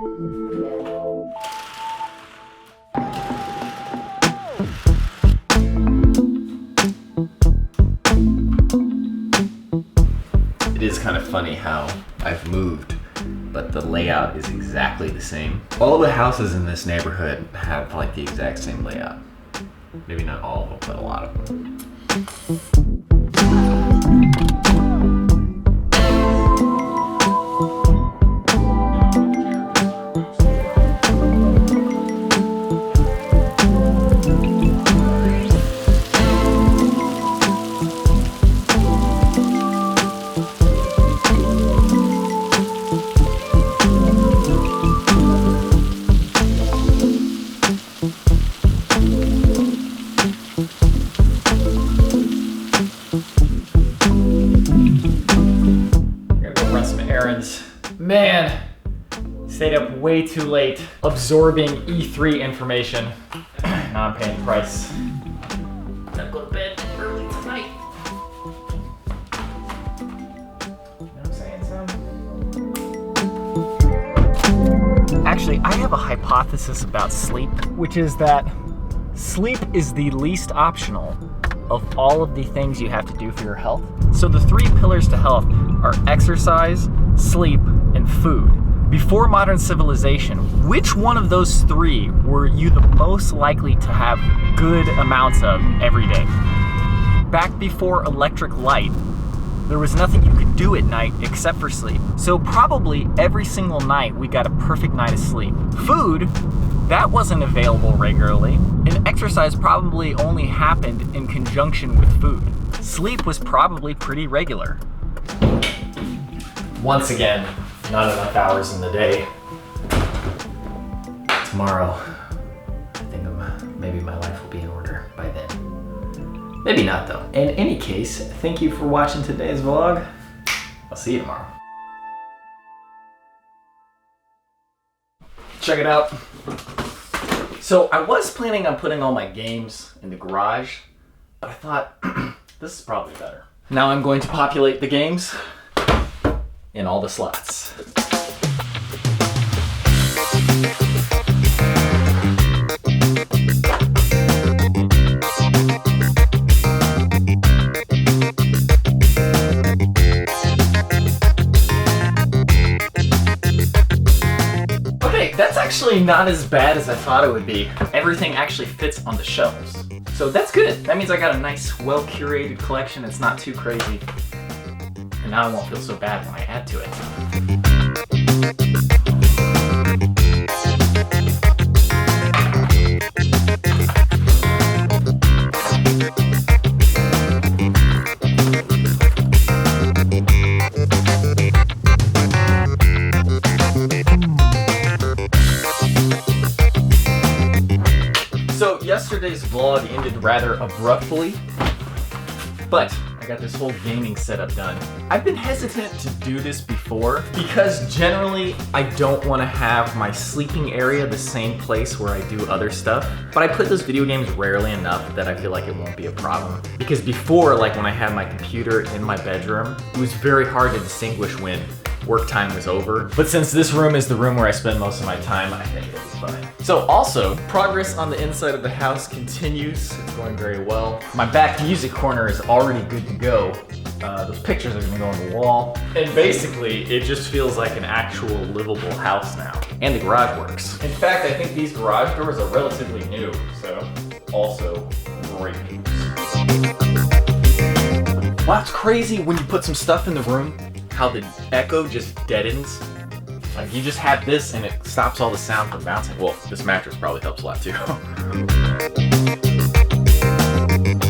It is kind of funny how I've moved, but the layout is exactly the same. All the houses in this neighborhood have like the exact same layout. Maybe not all of them, but a lot of them. Man, stayed up way too late absorbing E3 information. Now I'm paying the price. Gotta go to bed early tonight. You know what I'm saying, son? Actually, I have a hypothesis about sleep, which is that sleep is the least optional of all of the things you have to do for your health. So the three pillars to health are exercise, sleep, and food. Before modern civilization, which one of those three were you the most likely to have good amounts of every day? Back before electric light, there was nothing you could do at night except for sleep. So probably every single night we got a perfect night of sleep. Food, that wasn't available regularly, and exercise probably only happened in conjunction with food. Sleep was probably pretty regular. Once again, not enough hours in the day. Tomorrow, I think maybe my life will be in order by then. Maybe not though. In any case, thank you for watching today's vlog. I'll see you tomorrow. Check it out. So I was planning on putting all my games in the garage, but I thought this is probably better. Now I'm going to populate the games in all the slots. Okay, that's actually not as bad as I thought it would be. Everything actually fits on the shelves. So that's good. That means I got a nice, well-curated collection. It's not too crazy. And now I won't feel so bad when I add to it. So yesterday's vlog ended rather abruptly, but I got this whole gaming setup done. I've been hesitant to do this before because generally I don't want to have my sleeping area the same place where I do other stuff. But I put those video games rarely enough that I feel like it won't be a problem. Because before, like when I had my computer in my bedroom, it was very hard to distinguish when work time was over. But since this room is the room where I spend most of my time, I think it'll be fine. So also, progress on the inside of the house continues. It's going very well. My back music corner is already good to go. Those pictures are gonna go on the wall. And basically, it just feels like an actual livable house now. And the garage works. In fact, I think these garage doors are relatively new, so also great news. Wow, it's crazy when you put some stuff in the room, how the echo just deadens. Like you just have this and it stops all the sound from bouncing. Well, this mattress probably helps a lot too.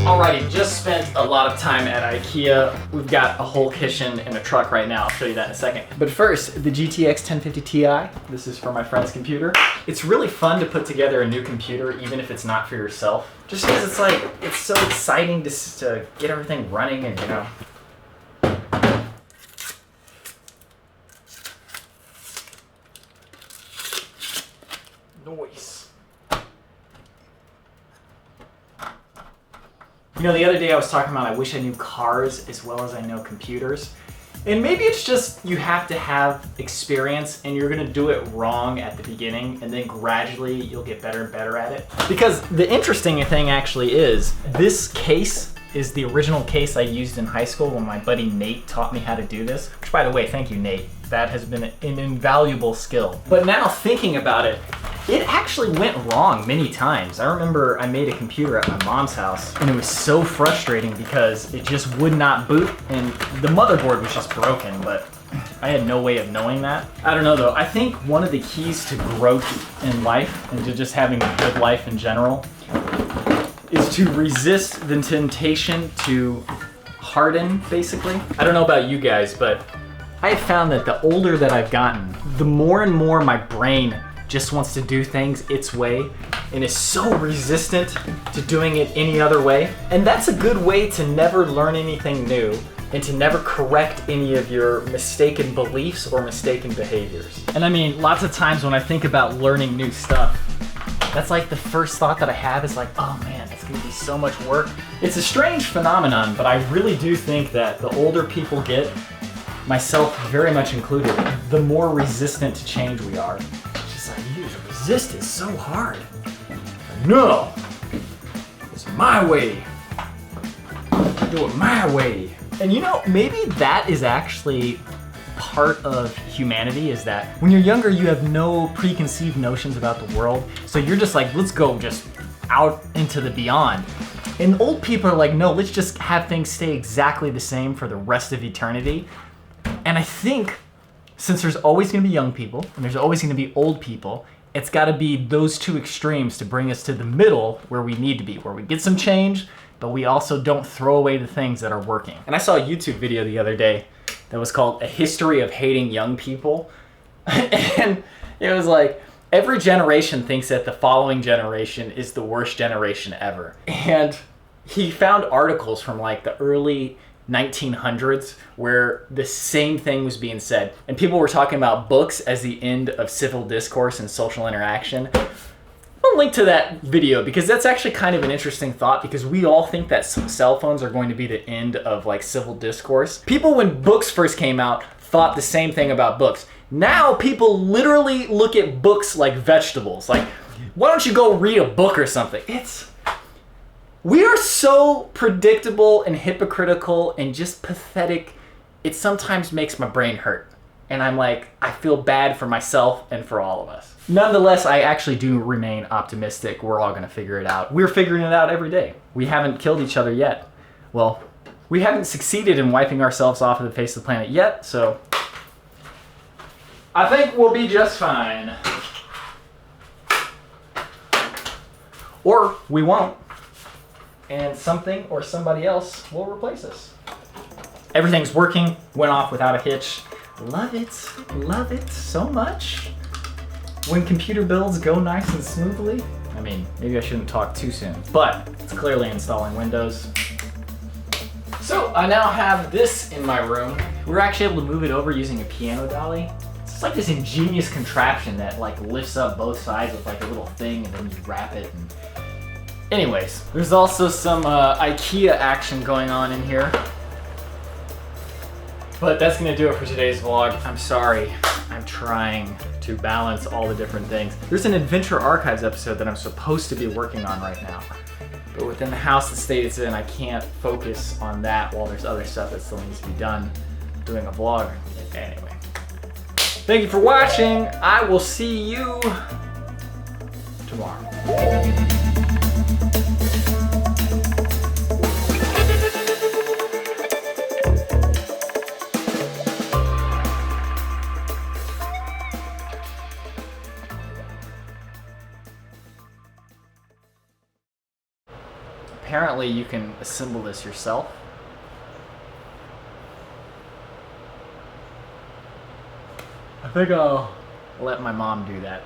Alrighty, just spent a lot of time at IKEA. We've got a whole kitchen and a truck right now. I'll show you that in a second. But first, the GTX 1050 Ti. This is for my friend's computer. It's really fun to put together a new computer, even if it's not for yourself. Just because it's like, it's so exciting to get everything running and, you know. Noise. You know, the other day I was talking about I wish I knew cars as well as I know computers. And maybe it's just you have to have experience and you're gonna do it wrong at the beginning and then gradually you'll get better and better at it. Because the interesting thing actually is, this case is the original case I used in high school when my buddy Nate taught me how to do this. Which, by the way, thank you, Nate. That has been an invaluable skill. But now thinking about it, it actually went wrong many times. I remember I made a computer at my mom's house and it was so frustrating because it just would not boot and the motherboard was just broken, but I had no way of knowing that. I don't know though, I think one of the keys to growth in life and to just having a good life in general is to resist the temptation to harden, basically. I don't know about you guys, but I have found that the older that I've gotten, the more and more my brain just wants to do things its way and is so resistant to doing it any other way. And that's a good way to never learn anything new and to never correct any of your mistaken beliefs or mistaken behaviors. And I mean, lots of times when I think about learning new stuff, that's like the first thought that I have is like, oh man, it's gonna be so much work. It's a strange phenomenon, but I really do think that the older people get, myself very much included, the more resistant to change we are. You resist is so hard. No, it's my way. I do it my way. And you know, maybe that is actually part of humanity, is that when you're younger, you have no preconceived notions about the world. So you're just like, let's go just out into the beyond. And old people are like, no, let's just have things stay exactly the same for the rest of eternity. And I think since there's always gonna be young people and there's always gonna be old people, it's gotta be those two extremes to bring us to the middle where we need to be, where we get some change, but we also don't throw away the things that are working. And I saw a YouTube video the other day that was called A History of Hating Young People. And it was like, every generation thinks that the following generation is the worst generation ever. And he found articles from like the early 1900s where the same thing was being said, and people were talking about books as the end of civil discourse and social interaction. I'll link to that video because that's actually kind of an interesting thought, because we all think that cell phones are going to be the end of like civil discourse. People, when books first came out, thought the same thing about books. Now people literally look at books like vegetables. Like, why don't you go read a book or something? We are so predictable and hypocritical and just pathetic. It sometimes makes my brain hurt. And I'm like, I feel bad for myself and for all of us. Nonetheless, I actually do remain optimistic. We're all gonna figure it out. We're figuring it out every day. We haven't killed each other yet. Well, we haven't succeeded in wiping ourselves off of the face of the planet yet, so I think we'll be just fine. Or we won't. And something or somebody else will replace us. Everything's working, went off without a hitch. Love it so much. When computer builds go nice and smoothly. I mean, maybe I shouldn't talk too soon, but it's clearly installing Windows. So I now have this in my room. We were actually able to move it over using a piano dolly. It's like this ingenious contraption that like lifts up both sides with like a little thing and then you wrap it. And anyways, there's also some IKEA action going on in here. But that's gonna do it for today's vlog. I'm sorry, I'm trying to balance all the different things. There's an Adventure Archives episode that I'm supposed to be working on right now. But within the house the state it's in, I can't focus on that while there's other stuff that still needs to be done. Doing a vlog. Anyway. Thank you for watching. I will see you tomorrow. Apparently you can assemble this yourself. I think I'll let my mom do that.